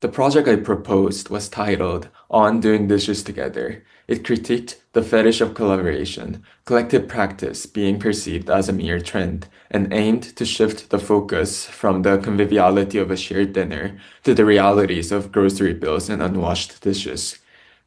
The project I proposed was titled On Doing Dishes Together. It critiqued the fetish of collaboration, collective practice being perceived as a mere trend, and aimed to shift the focus from the conviviality of a shared dinner to the realities of grocery bills and unwashed dishes.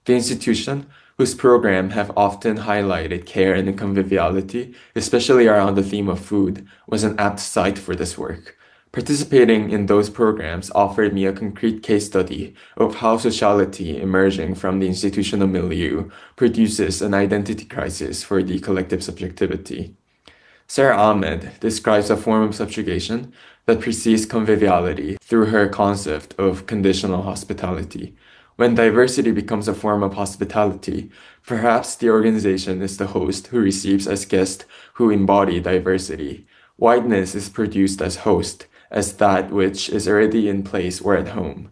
The institution, whose program have often highlighted care and conviviality, especially around the theme of food, was an apt site for this work. Participating in those programs offered me a concrete case study of how sociality emerging from the institutional milieu produces an identity crisis for the collective subjectivity. Sarah Ahmed describes a form of subjugation that precedes conviviality through her concept of conditional hospitality. When diversity becomes a form of hospitality, perhaps the organization is the host who receives as guests who embody diversity. Whiteness is produced as host, as that which is already in place or at home.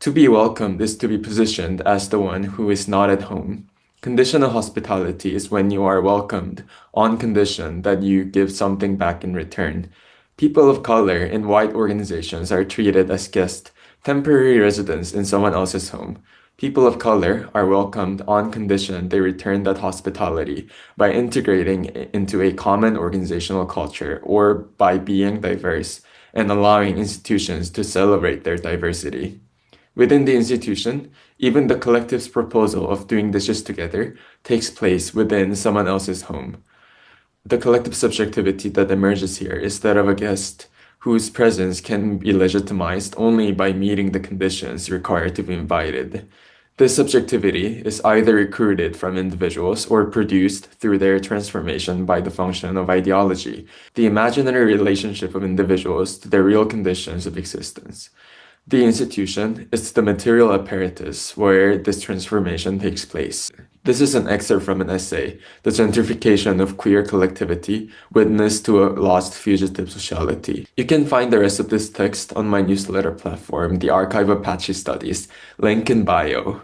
To be welcomed is to be positioned as the one who is not at home. Conditional hospitality is when you are welcomed on condition that you give something back in return. People of color in white organizations are treated as guests, temporary residents in someone else's home. People of color are welcomed on condition they return that hospitality by integrating into a common organizational culture or by being diverse and allowing institutions to celebrate their diversity. Within the institution, even the collective's proposal of doing dishes together takes place within someone else's home. The collective subjectivity that emerges here is that of a guest whose presence can be legitimized only by meeting the conditions required to be invited. This subjectivity is either recruited from individuals or produced through their transformation by the function of ideology, the imaginary relationship of individuals to their real conditions of existence. The institution is the material apparatus where this transformation takes place. This is an excerpt from an essay, The Gentrification of Queer Collectivity, Witness to a Lost Fugitive Sociality. You can find the rest of this text on my newsletter platform, the Archive of Patchy Studies, link in bio.